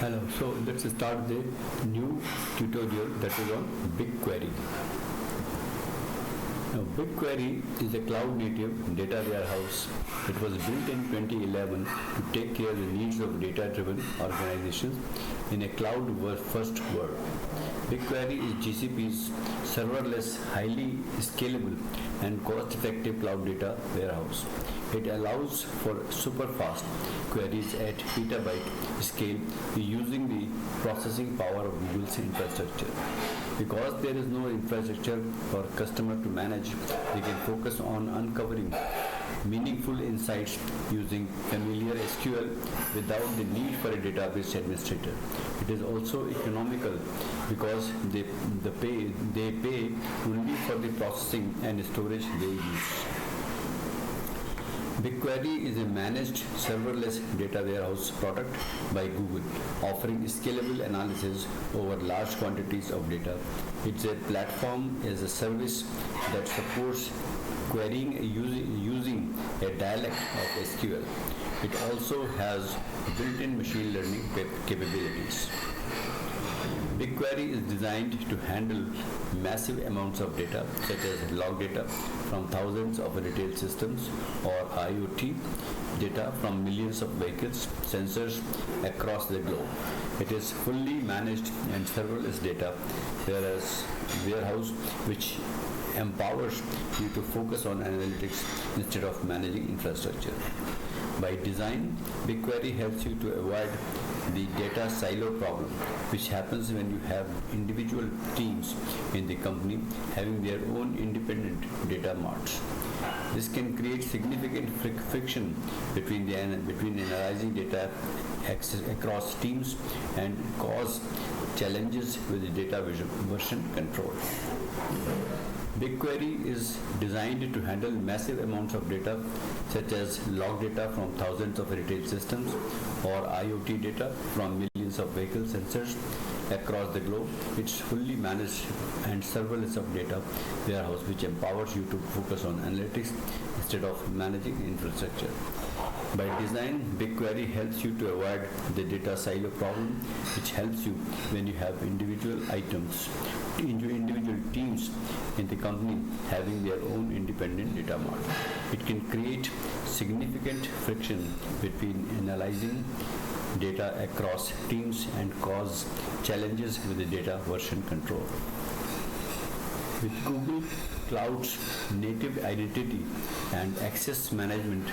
Hello, so let's start the new tutorial that is on BigQuery. Now, BigQuery is a cloud-native data warehouse. It was built in 2011 to take care of the needs of data-driven organizations in a cloud-first world. BigQuery is GCP's serverless, highly scalable and cost-effective cloud data warehouse. It allows for super fast queries at petabyte scale using the processing power of Google's infrastructure. Because there is no infrastructure for customer to manage, they can focus on uncovering meaningful insights using familiar SQL without the need for a database administrator. It is also economical because they pay only for the processing and storage they use. BigQuery is a managed serverless data warehouse product by Google, offering scalable analysis over large quantities of data. It's a platform as a service that supports querying using a dialect of SQL. It also has built-in machine learning capabilities. BigQuery is designed to handle massive amounts of data, such as log data from thousands of retail systems or IoT data from millions of vehicles, sensors across the globe. It is fully managed and serverless data warehouse which empowers you to focus on analytics instead of managing infrastructure. By design, BigQuery helps you to avoid the data silo problem, which happens when you have individual teams in the company having their own independent data marts. This can create significant friction between analyzing data across teams and cause challenges with the data version control. BigQuery is designed to handle massive amounts of data, such as log data from thousands of retail systems or IoT data from millions of vehicle sensors across the globe. It's fully managed and serverless of data warehouse which empowers you to focus on analytics instead of managing infrastructure. By design, BigQuery helps you to avoid the data silo problem, which helps you when you have individual teams in the company having their own independent data mart. It can create significant friction between analyzing data across teams and cause challenges with the data version control. With Google Cloud's native identity and access management,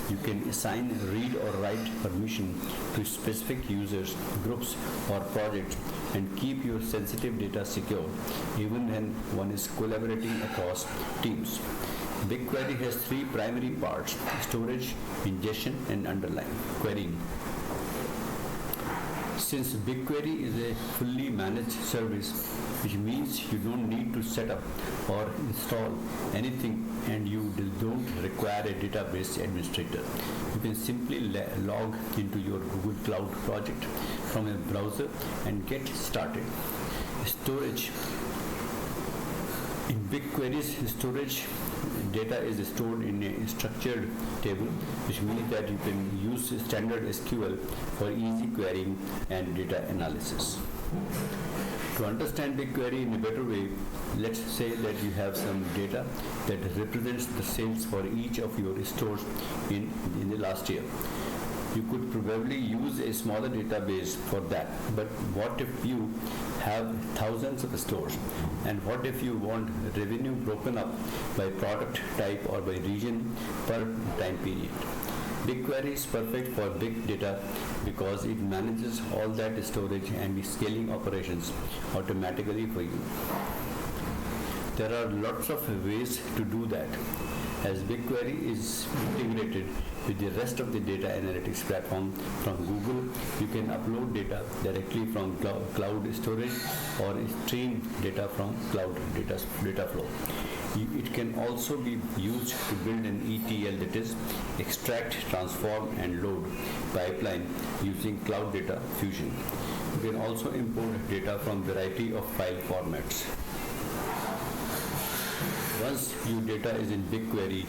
you can assign read or write permission to specific users, groups, or projects and keep your sensitive data secure even when one is collaborating across teams. BigQuery has three primary parts: storage, ingestion, and underlying querying. Since BigQuery is a fully managed service, which means you don't need to set up or install anything and you don't require a database administrator. You can simply log into your Google Cloud project from a browser and get started. Storage. In BigQuery's storage, data is stored in a structured table, which means that you can use standard SQL for easy querying and data analysis. To understand BigQuery in a better way, let's say that you have some data that represents the sales for each of your stores in the last year. You could probably use a smaller database for that, but what if you have thousands of stores? And what if you want revenue broken up by product type or by region per time period? BigQuery is perfect for big data because it manages all that storage and the scaling operations automatically for you. There are lots of ways to do that. As BigQuery is integrated with the rest of the data analytics platform from Google, you can upload data directly from cloud storage or stream data from cloud data flow. It can also be used to build an ETL, that is, extract, transform, and load pipeline using Cloud Data Fusion. You can also import data from a variety of file formats. Once your data is in BigQuery,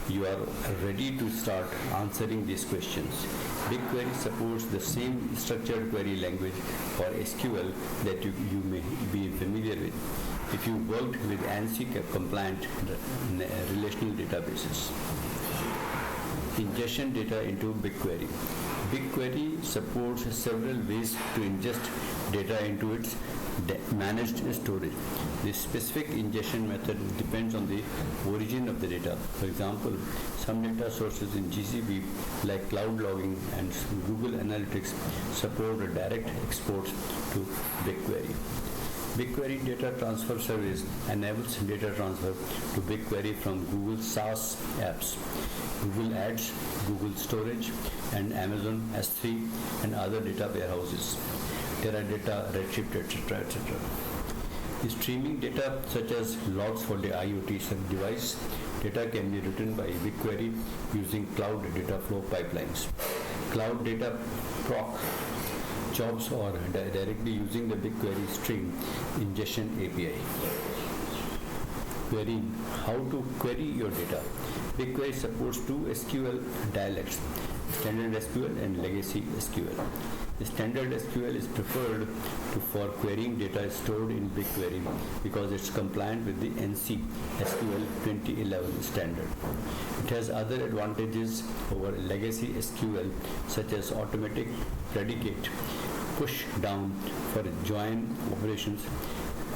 you are ready to start answering these questions. BigQuery supports the same structured query language for SQL that you may be familiar with if you worked with ANSI compliant relational databases. Ingestion data into BigQuery. BigQuery supports several ways to ingest data into its managed storage. The specific ingestion method depends on the origin of the data. For example, some data sources in GCP like cloud logging and Google Analytics support a direct export to BigQuery. BigQuery Data Transfer Service enables data transfer to BigQuery from Google SaaS apps, Google Ads, Google Storage, and Amazon S3 and other data warehouses, Teradata, Redshift, etc. etc. Streaming data such as logs for the IoT device, data can be written by BigQuery using cloud data flow pipelines. Cloud data proc jobs or directly using the BigQuery stream ingestion API. Querying. How to query your data. BigQuery supports two SQL dialects, Standard SQL and Legacy SQL. The Standard SQL is preferred for querying data stored in BigQuery because it's compliant with the NC SQL 2011 standard. It has other advantages over Legacy SQL such as automatic predicate, push down for join operations,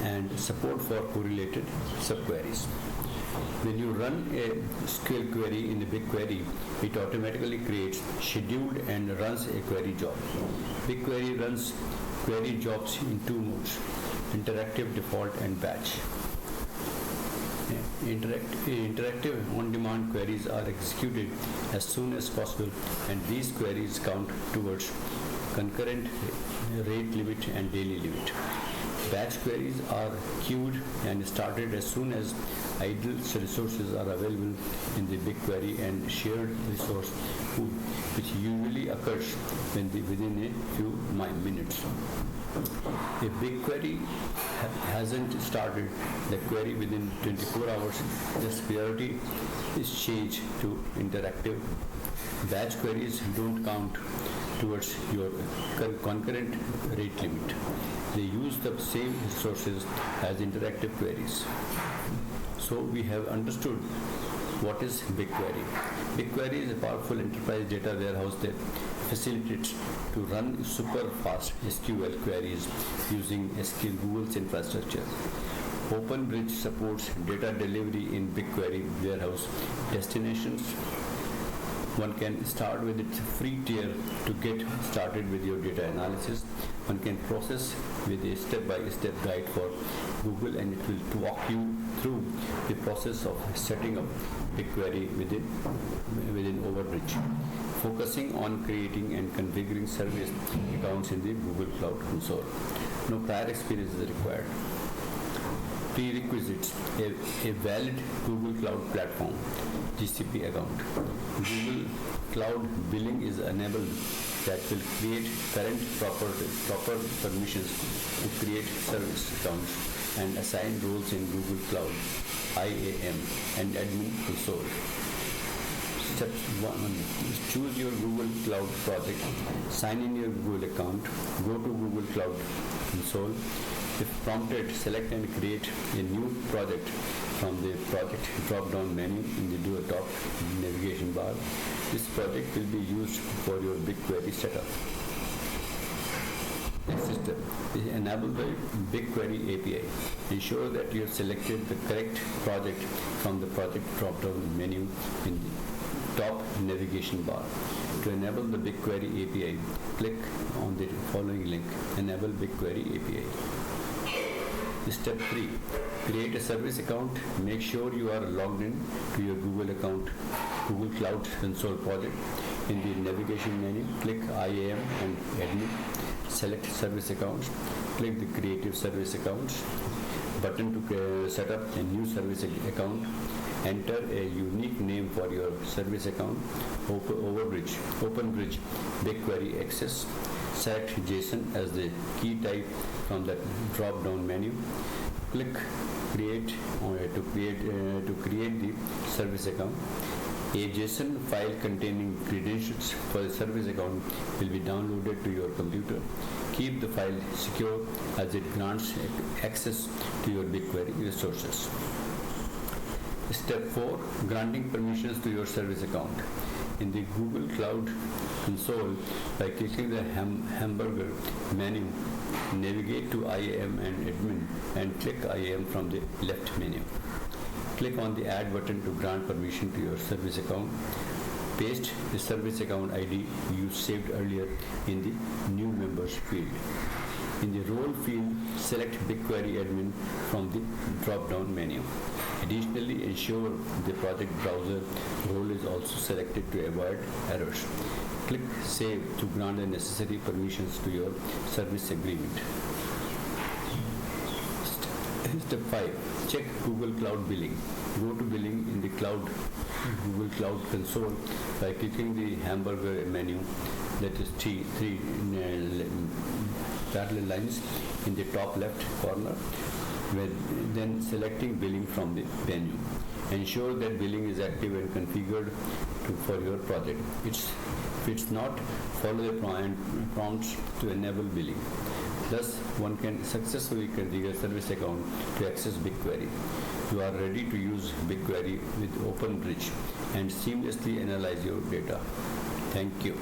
and support for correlated subqueries. When you run a SQL query in the BigQuery, it automatically creates, scheduled, and runs a query job. BigQuery runs query jobs in two modes, interactive, default, and batch. Interactive on-demand queries are executed as soon as possible, and these queries count towards concurrent rate limit and daily limit. Batch queries are queued and started as soon as idle resources are available in the BigQuery and shared resource pool, which usually occurs within a few minutes. If BigQuery hasn't started the query within 24 hours, this priority is changed to interactive. Batch queries don't count towards your concurrent rate limit. They use the same resources as interactive queries. So we have understood what is BigQuery. BigQuery is a powerful enterprise data warehouse that facilitates to run super fast SQL queries using Google's infrastructure. OpenBridge supports data delivery in BigQuery warehouse destinations. One can start with its free tier to get started with your data analysis. One can process with a step-by-step guide for Google, and it will walk you through the process of setting up BigQuery within OpenBridge, focusing on creating and configuring service accounts in the Google Cloud Console. No prior experience is required. Prerequisites: a valid Google Cloud Platform GCP account. Google Cloud billing is enabled that will create proper permissions to create service accounts and assign roles in Google Cloud IAM and admin console. Step 1. Choose your Google Cloud project. Sign in your Google account. Go to Google Cloud Console. If prompted, select and create a new project from the project drop-down menu in the top navigation bar. This project will be used for your BigQuery setup. Next step is enable the BigQuery API. Ensure that you have selected the correct project from the project drop-down menu in the top navigation bar. To enable the BigQuery API, click on the following link, Enable BigQuery API. Step 3. Create a service account. Make sure you are logged in to your Google account, Google Cloud Console project. In the navigation menu, click IAM and admin. Select service accounts. Click the creative service accounts button to set up a new service account. Enter a unique name for your service account. OpenBridge BigQuery access. Select JSON as the key type from the drop-down menu. Click Create to create the service account. A JSON file containing credentials for the service account will be downloaded to your computer. Keep the file secure as it grants access to your BigQuery resources. Step 4. Granting permissions to your service account. In the Google Cloud Console, by clicking the hamburger menu, navigate to IAM and Admin and click IAM from the left menu. Click on the Add button to grant permission to your service account. Paste the service account ID you saved earlier in the New Members field. In the Role field, select BigQuery Admin from the drop-down menu. Additionally, ensure the project browser role is also selected to avoid errors. Click Save to grant the necessary permissions to your service agreement. Step 5. Check Google Cloud Billing. Go to Billing in the Google Cloud Console by clicking the hamburger menu, that is three parallel lines in the top left corner, then selecting Billing from the menu. Ensure that billing is active and configured for your project. If it's not, follow the prompts to enable billing. Thus, one can successfully configure service account to access BigQuery. You are ready to use BigQuery with OpenBridge and seamlessly analyze your data. Thank you.